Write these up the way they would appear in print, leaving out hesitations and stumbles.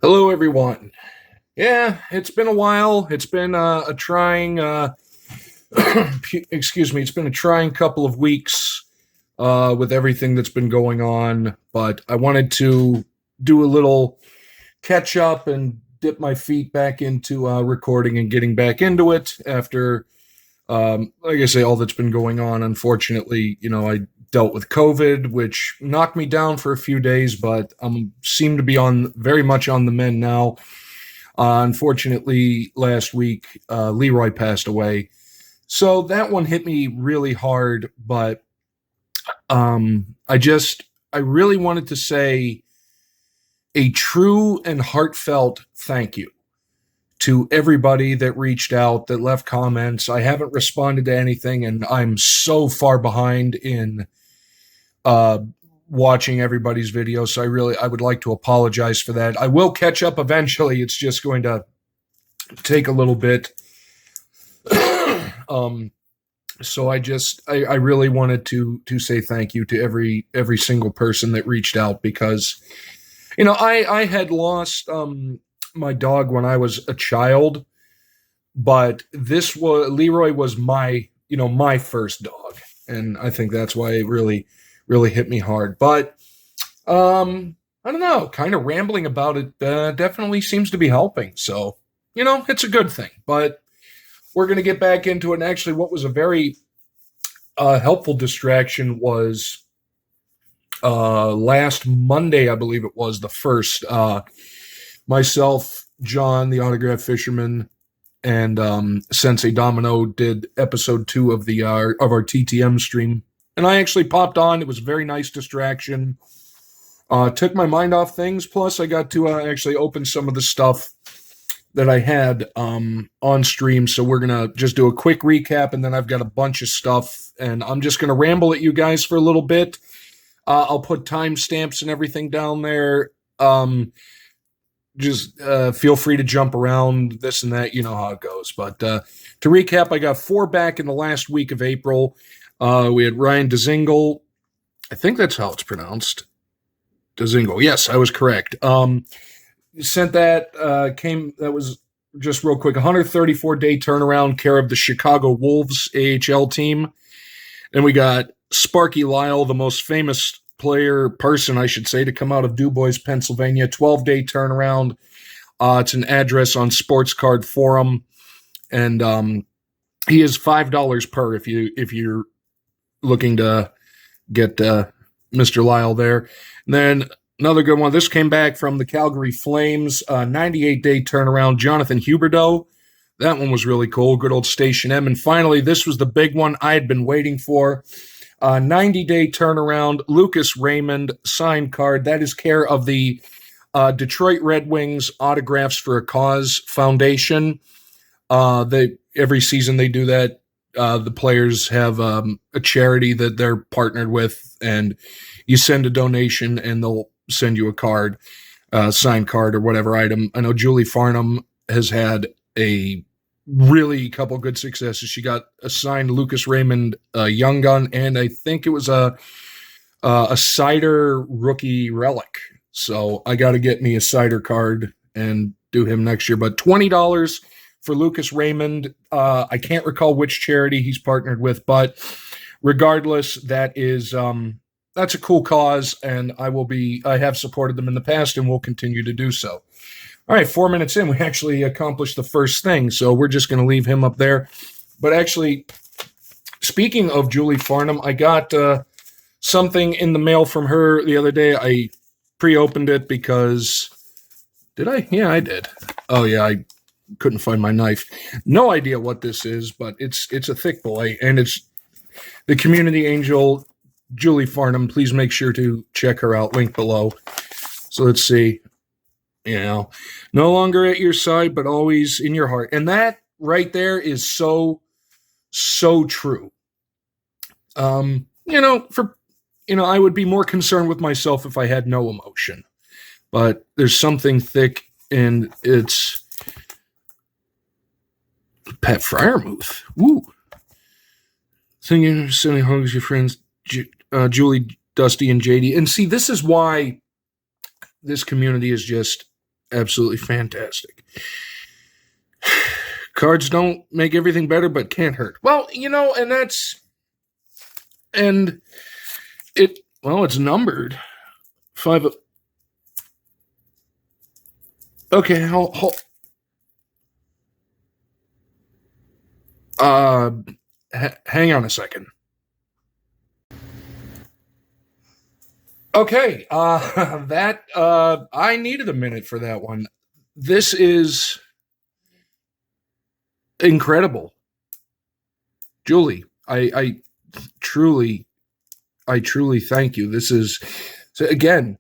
Hello, everyone. Yeah, it's been a while. It's been a trying, excuse me, it's been a trying couple of weeks with everything that's been going on. But I wanted to do a little catch up and dip my feet back into recording and getting back into it after, like I say, all that's been going on. Unfortunately, I dealt with COVID, which knocked me down for a few days, but seem to be on very much on the mend now. Unfortunately, last week, Leroy passed away. So that one hit me really hard, but I really wanted to say a true and heartfelt thank you to everybody that reached out, that left comments. I haven't responded to anything, and I'm so far behind in uh, watching everybody's videos. So I would like to apologize for that. I will catch up eventually. It's just going to take a little bit. So I really wanted to say thank you to every single person that reached out, because I had lost my dog when I was a child, but Leroy was my first dog, and I think that's why it really hit me hard. But I don't know, kind of rambling about it definitely seems to be helping. So it's a good thing. But we're going to get back into it. And actually, what was a very helpful distraction was last Monday, I believe it was the first. Myself, John, the autograph fisherman, and Sensei Domino did episode 2 of our TTM stream, and I actually popped on. It was a very nice distraction. Took my mind off things. Plus, I got to actually open some of the stuff that I had on stream. So we're gonna just do a quick recap, and then I've got a bunch of stuff, and I'm just gonna ramble at you guys for a little bit. I'll put timestamps and everything down there. Just feel free to jump around, this and that. You know how it goes. But to recap, I got 4 back in the last week of April. We had Ryan Dezingle. I think that's how it's pronounced. Dezingle. Yes, I was correct. Sent that. That was just real quick. 134-day turnaround, care of the Chicago Wolves AHL team. And we got Sparky Lyle, the most famous person, I should say, to come out of DuBois, Pennsylvania. 12-day turnaround. It's an address on Sports Card Forum, and he is $5 per if you're looking to get Mr. Lyle there. And then another good one. This came back from the Calgary Flames. 98-day turnaround. Jonathan Huberdeau. That one was really cool. Good old Station M. And finally, this was the big one I had been waiting for. 90-day turnaround, Lucas Raymond signed card. That is care of the Detroit Red Wings Autographs for a Cause Foundation. Every season they do that. The players have a charity that they're partnered with, and you send a donation and they'll send you a card, signed card or whatever item. I know Julie Farnham has had a really couple good successes. She got a signed Lucas Raymond Young Gun, and I think it was a Cider rookie relic. So I got to get me a Cider card and do him next year. But $20 for Lucas Raymond. I can't recall which charity he's partnered with, but regardless, that's a cool cause, and I have supported them in the past and will continue to do so. All right, 4 minutes in, we actually accomplished the first thing, so we're just going to leave him up there. But actually, speaking of Julie Farnham, I got something in the mail from her the other day. I pre-opened it because... Did I? Yeah, I did. Oh, yeah, I couldn't find my knife. No idea what this is, but it's a thick boy, and it's the community angel, Julie Farnham. Please make sure to check her out. Link below. So let's see. No longer at your side, but always in your heart. And that right there is so true. I would be more concerned with myself if I had no emotion. But there's something thick, and it's Pat Fryermuth. Woo. Sending hugs your friends, Julie, Dusty, and JD. And see, this is why this community is just Absolutely fantastic. Cards don't make everything better, but can't hurt. Well, it's numbered. 5. Okay, hang on a second. Okay, I needed a minute for that one. This is incredible. Julie, I truly thank you. This is, again,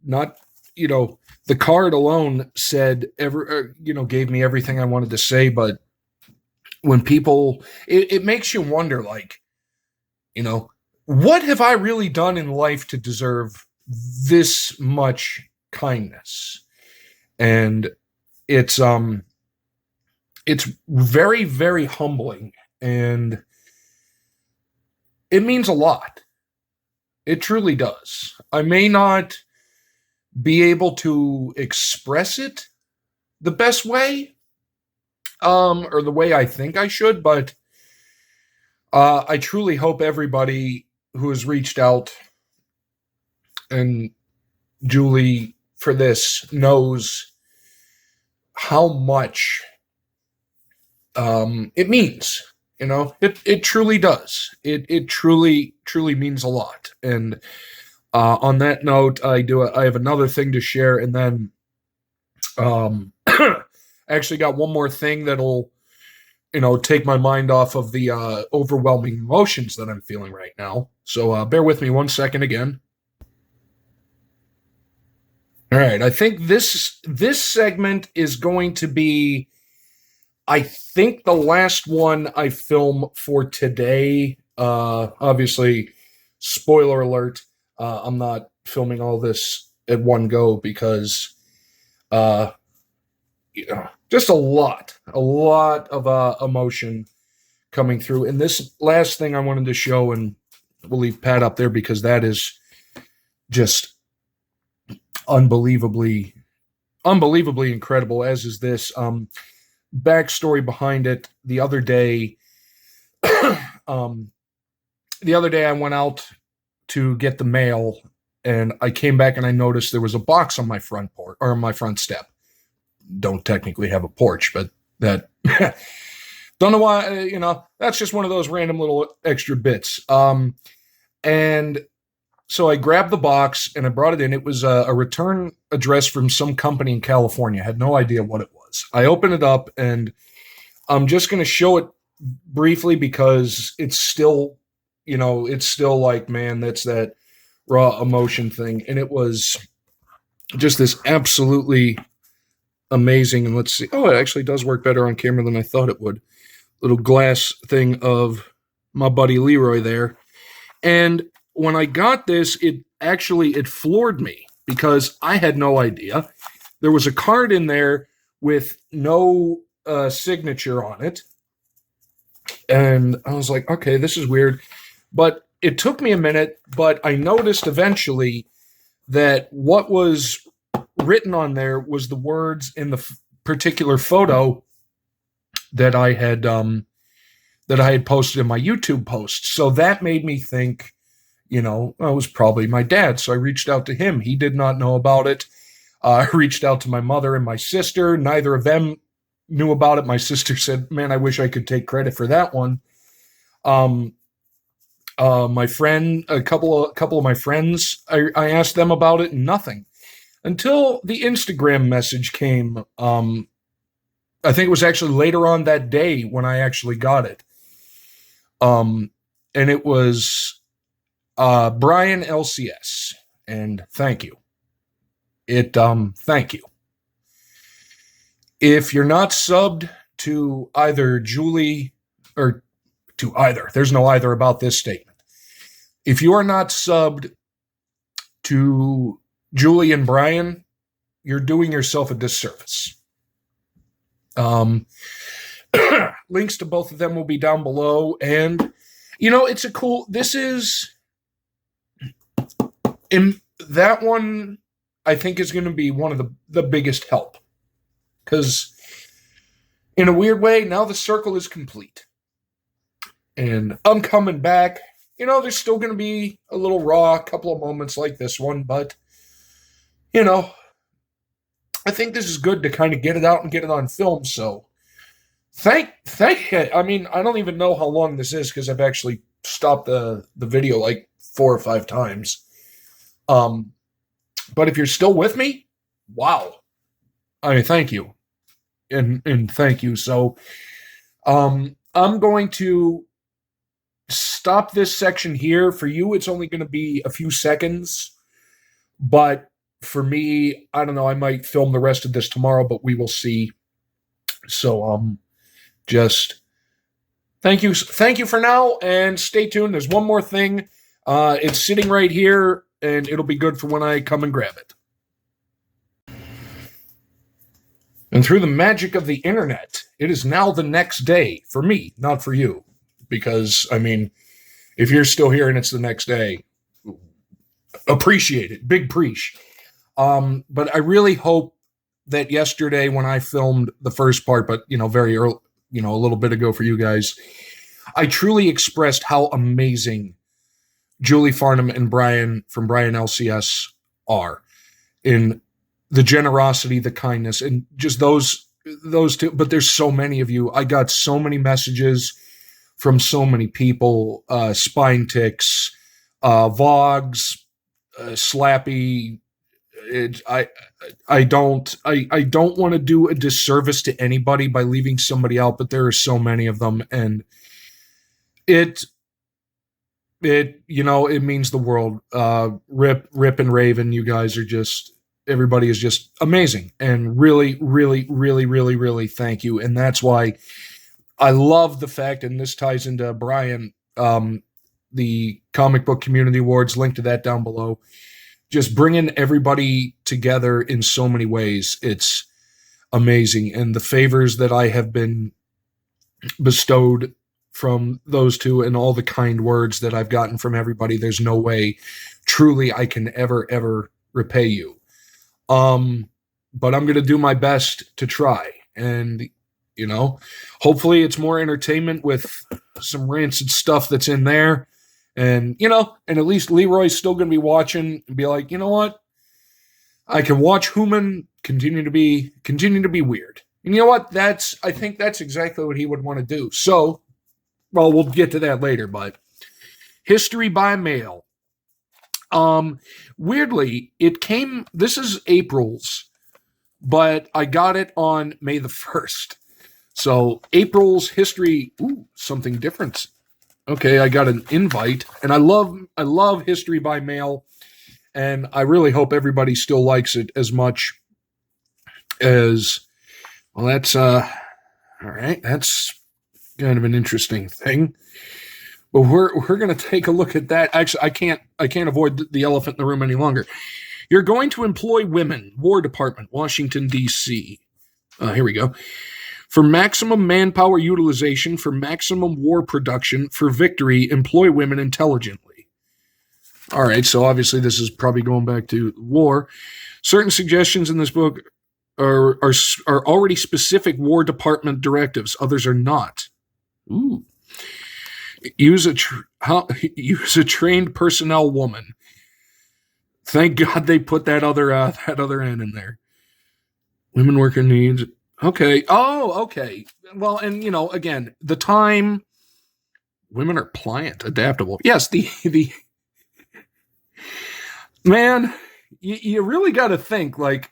not, the card alone said, gave me everything I wanted to say, but when people, it makes you wonder, like, what have I really done in life to deserve this much kindness? And it's very, very humbling, and it means a lot. It truly does. I may not be able to express it the best way, or the way I think I should, but I truly hope everybody who has reached out, and Julie for this, knows how much it means. It truly does. It truly means a lot. And on that note, I have another thing to share, and then I actually got one more thing that'll take my mind off of the overwhelming emotions that I'm feeling right now. So bear with me 1 second again. All right, I think this segment is going to be, I think, the last one I film for today. Obviously, spoiler alert, I'm not filming all this at one go because, just a lot of emotion coming through. And this last thing I wanted to show, and we'll leave Pat up there because that is just unbelievably incredible, as is this. Backstory behind it. The other day I went out to get the mail, and I came back and I noticed there was a box on my front porch, or my front step. Don't technically have a porch, but that don't know why, that's just one of those random little extra bits. And so I grabbed the box and I brought it in. It was a return address from some company in California. I had no idea what it was. I opened it up, and I'm just going to show it briefly because it's still, like, man, that's that raw emotion thing. And it was just this absolutely amazing. And let's see. Oh, it actually does work better on camera than I thought it would. Little glass thing of my buddy Leroy there. And when I got this, it floored me because I had no idea. There was a card in there with no signature on it. And I was like, okay, this is weird. But it took me a minute, but I noticed eventually that what was written on there was the words in the particular photo that I had posted in my YouTube post. So that made me think, it was probably my dad. So I reached out to him. He did not know about it. I reached out to my mother and my sister. Neither of them knew about it. My sister said, man, I wish I could take credit for that one. My friend, a couple of my friends, I asked them about it, and nothing. Until the Instagram message came. I think it was actually later on that day when I actually got it. And it was Brian LCS. And thank you. Thank you. If you're not subbed to either Julie, or to either, there's no either about this statement. If you are not subbed to Julie and Brian, you're doing yourself a disservice. Links to both of them will be down below. And, this is, in that one, I think is going to be one of the biggest help. Because in a weird way, now the circle is complete. And I'm coming back. There's still going to be a little raw, a couple of moments like this one, but, I think this is good to kind of get it out and get it on film. So thank you. I mean, I don't even know how long this is because I've actually stopped the video like 4 or 5 times. But if you're still with me, wow. I mean, thank you. And thank you. So I'm going to stop this section here. For you, it's only going to be a few seconds. But for me, I don't know, I might film the rest of this tomorrow, but we will see. So just thank you for now, and stay tuned. There's one more thing. It's sitting right here, and it'll be good for when I come and grab it. And through the magic of the internet, it is now the next day for me, not for you. Because, I mean, if you're still here and it's the next day, appreciate it. Big preach. But I really hope that yesterday when I filmed the first part, but, very early, a little bit ago for you guys, I truly expressed how amazing Julie Farnham and Brian from Brian LCS are in the generosity, the kindness, and just those two. But there's so many of you. I got so many messages from so many people, Spine Ticks, Vogs, Slappy. I don't want to do a disservice to anybody by leaving somebody out, but there are so many of them, and it means the world. Rip and Raven, you guys are just, everybody is just amazing, and really, really, really, really, really thank you. And that's why I love the fact, and this ties into Brian, the Comic Book Community Awards, link to that down below. Just bringing everybody together in so many ways. It's amazing. And the favors that I have been bestowed from those two and all the kind words that I've gotten from everybody, there's no way truly I can ever repay you. But I'm going to do my best to try. And, hopefully it's more entertainment with some rancid stuff that's in there. And, and at least Leroy's still going to be watching and be like, you know what? I can watch Human continue to be weird. And you know what? I think that's exactly what he would want to do. So, well, we'll get to that later, but history by mail. Weirdly, this is April's, but I got it on May the 1st. So April's history, something different. Okay, I got an invite, and I love history by mail, and I really hope everybody still likes it as much as, well, that's, all right, that's kind of an interesting thing. But we're going to take a look at that. Actually, I can't avoid the elephant in the room any longer. You're going to employ women, War Department, Washington, D.C. Here we go. For maximum manpower utilization, for maximum war production, for victory, employ women intelligently. All right, so obviously this is probably going back to war. Certain suggestions in this book are already specific War Department directives. Others are not. Ooh. Use a trained personnel woman. Thank God they put that other N in there. Women worker needs. Okay. Oh, okay. Well, and again, the time. Women are pliant, adaptable. Yes, the man. You really got to think like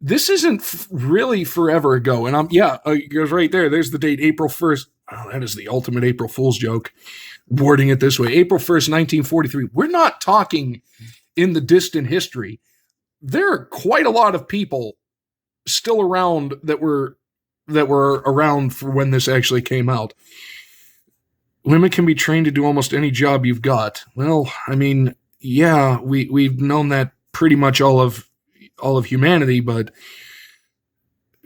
this isn't really forever ago. And it goes right there. There's the date, April 1st. Oh, that is the ultimate April Fool's joke. Wording it this way, April 1st, 1943. We're not talking in the distant history. There are quite a lot of people still around that were around for when this actually came out. Women can be trained to do almost any job you've got. Well, I mean, yeah, we've known that pretty much all of humanity, but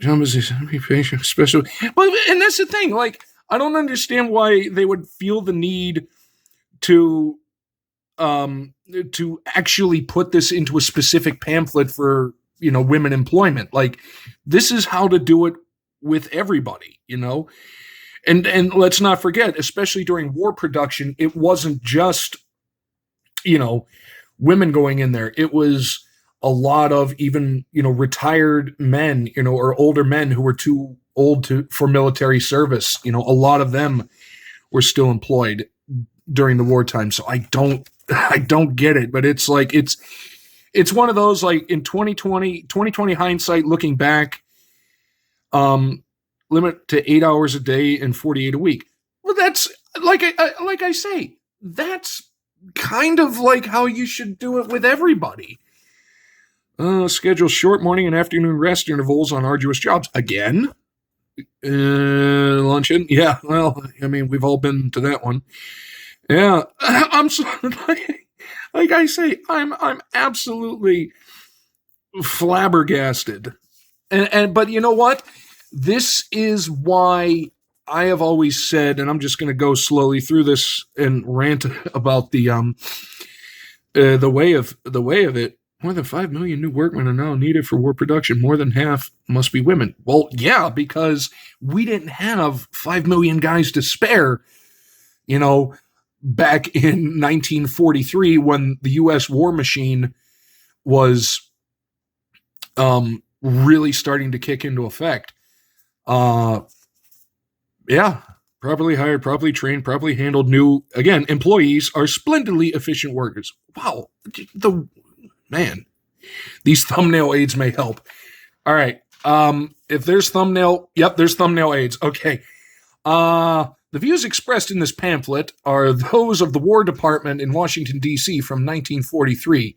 special. Well, and that's the thing. Like, I don't understand why they would feel the need to to actually put this into a specific pamphlet for, women employment. Like, this is how to do it with everybody, And let's not forget, especially during war production, it wasn't just, women going in there. It was a lot of even, retired men, or older men who were too old for military service. A lot of them were still employed during the wartime. So I don't get it, but it's like, it's one of those, like, in 2020 hindsight, looking back, limit to 8 hours a day and 48 a week. Well, that's like I say, that's kind of like how you should do it with everybody. Schedule short morning and afternoon rest intervals on arduous jobs. Again, luncheon. Yeah, well, I mean, we've all been to that one. Yeah, I'm so, like I say, I'm absolutely flabbergasted. But you know what? This is why I have always said, and I'm just going to go slowly through this and rant about the way of it. More than 5 million new workmen are now needed for war production. More than half must be women. Well, yeah, because we didn't have 5 million guys to spare, back in 1943 when the U.S. war machine was really starting to kick into effect. Yeah, properly hired, properly trained, properly handled new, again, employees are splendidly efficient workers. Wow. Man, these thumbnail aids may help. All right. If there's thumbnail, there's thumbnail aids. Okay. The views expressed in this pamphlet are those of the War Department in Washington, D.C. from 1943.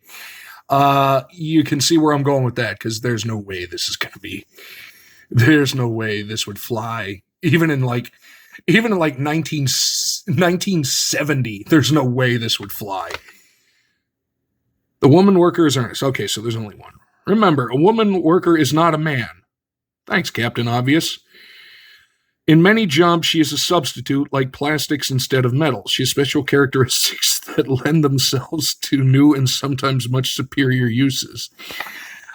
You can see where I'm going with that, because there's no way this is going to be, there's no way this would fly. Even in like 1970, there's no way this would fly. The woman worker is earnest. Okay, so there's only one. Remember, a woman worker is not a man. Thanks, Captain Obvious. In many jobs, she is a substitute, like plastics instead of metal. She has special characteristics that lend themselves to new and sometimes much superior uses.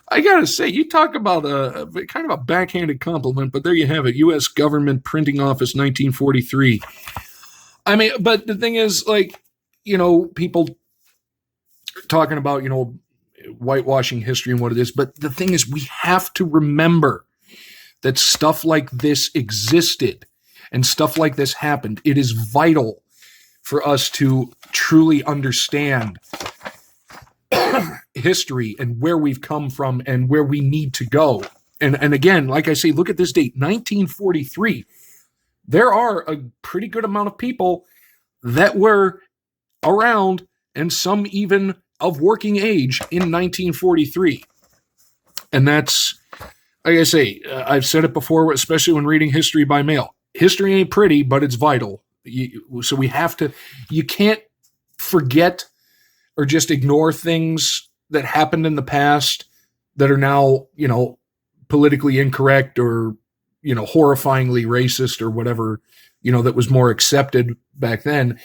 I gotta say, you talk about a kind of a backhanded compliment, but there you have it. U.S. Government Printing Office, 1943. I mean, but the thing is, like, people talking about, whitewashing history and what it is. But the thing is, we have to remember that stuff like this existed and stuff like this happened. It is vital for us to truly understand history and where we've come from and where we need to go. And again, like I say, look at this date, 1943. There are a pretty good amount of people that were around, and some even of working age, in 1943. And that's, like I say, I've said it before, especially when reading history by mail. History ain't pretty, but it's vital. So we have to, you can't forget or just ignore things that happened in the past that are now, politically incorrect or, horrifyingly racist or whatever, that was more accepted back then,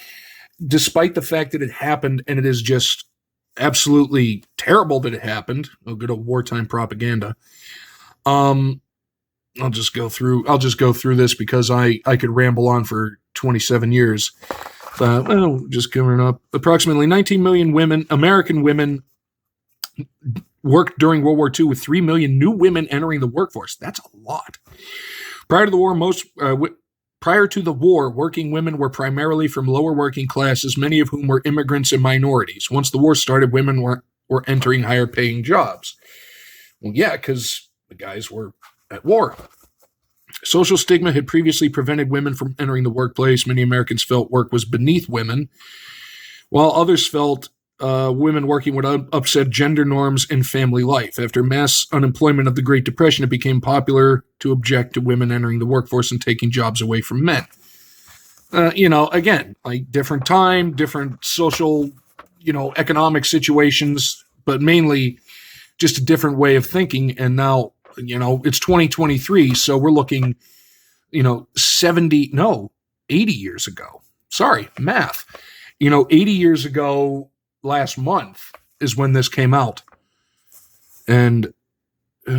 despite the fact that it happened, and it is just absolutely terrible that it happened. Oh, good old wartime propaganda. I'll just go through this because I could ramble on for 27 years. Just coming up. Approximately 19 million women, American women, worked during World War II, with 3 million new women entering the workforce. That's a lot. Prior to the war, working women were primarily from lower working classes, many of whom were immigrants and minorities. Once the war started, women were entering higher paying jobs. Well, yeah, because the guys were at war. Social stigma had previously prevented women from entering the workplace. Many Americans felt work was beneath women, while others felt women working would upset gender norms and family life. After mass unemployment of the Great Depression, it became popular to object to women entering the workforce and taking jobs away from men. Again, like different time, different social, economic situations, but mainly just a different way of thinking. And now, it's 2023, so we're looking, 80 years ago. Sorry, math. 80 years ago, last month is when this came out. And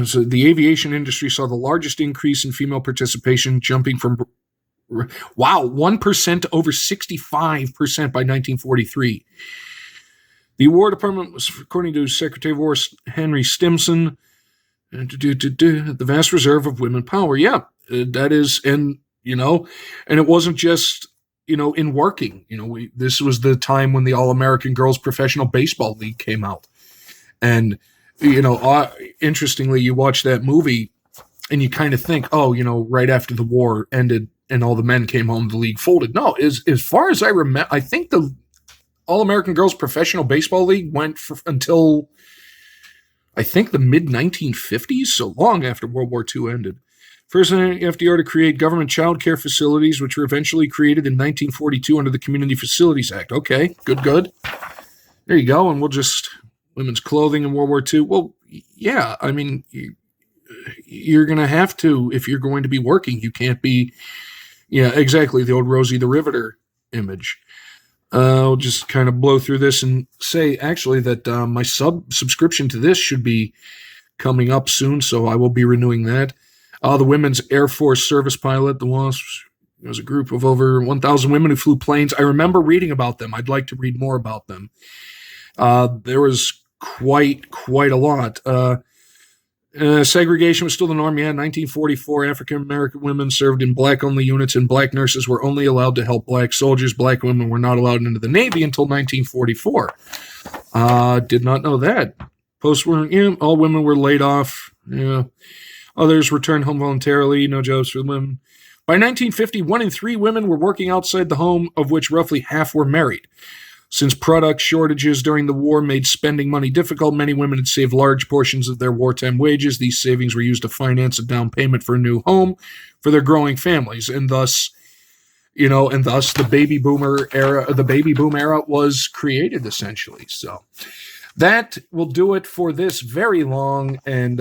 so the aviation industry saw the largest increase in female participation, jumping from 1% to over 65% by 1943. The War Department was, according to Secretary of War Henry Stimson, the vast reserve of women power. Yeah, that is, and it wasn't just in working. This was the time when the All-American Girls Professional Baseball League came out, and interestingly, you watch that movie and you kind of think, right after the war ended and all the men came home, the league folded. No, as far as I remember, I think the All-American Girls Professional Baseball League went until I think the mid-1950s, so long after World War II ended. First FDR to create government child care facilities, which were eventually created in 1942 under the Community Facilities Act. Okay, good. There you go, and we'll just... Women's clothing in World War II. Well, yeah, I mean, you're going to have to, if you're going to be working, you can't be, exactly, the old Rosie the Riveter image. I'll just kind of blow through this and say, actually, that my subscription to this should be coming up soon, so I will be renewing that. The Women's Air Force Service Pilot, the WASPs, there was a group of over 1,000 women who flew planes. I remember reading about them. I'd like to read more about them. There was quite a lot. Segregation was still the norm. Yeah, 1944, African-American women served in black-only units, and black nurses were only allowed to help black soldiers. Black women were not allowed into the Navy until 1944. Did not know that. Post-war, all women were laid off. Yeah. Others returned home voluntarily. No jobs for women. By 1950, 1 in 3 women were working outside the home, of which roughly half were married. Since product shortages during the war made spending money difficult, many women had saved large portions of their wartime wages. These savings were used to finance a down payment for a new home for their growing families, and thus the baby boom era was created essentially. So that will do it for this very long and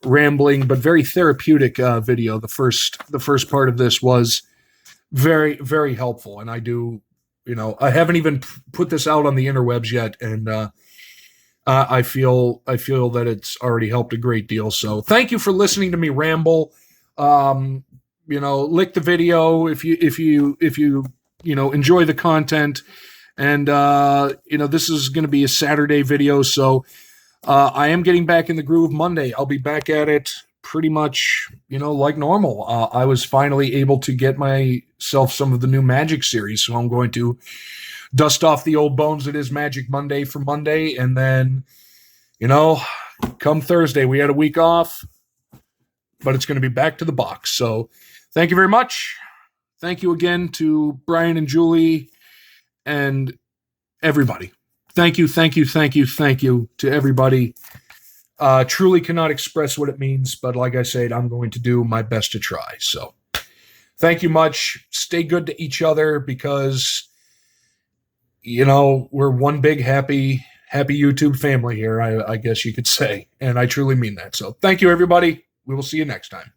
rambling but very therapeutic video. The first part of this was very, very helpful, and I do. I haven't even put this out on the interwebs yet, and I feel that it's already helped a great deal. So thank you for listening to me ramble. Like the video if you enjoy the content, and this is going to be a Saturday video, so I am getting back in the groove Monday. I'll be back at it pretty much, like normal. I was finally able to get myself some of the new Magic series, so I'm going to dust off the old bones that is Magic Monday for Monday, and then, come Thursday, we had a week off, but it's going to be back to the box. So thank you very much. Thank you again to Brian and Julie and everybody. Thank you to everybody. Truly cannot express what it means, but like I said, I'm going to do my best to try. So thank you much. Stay good to each other, because, we're one big happy YouTube family here, I guess you could say. And I truly mean that. So thank you, everybody. We will see you next time.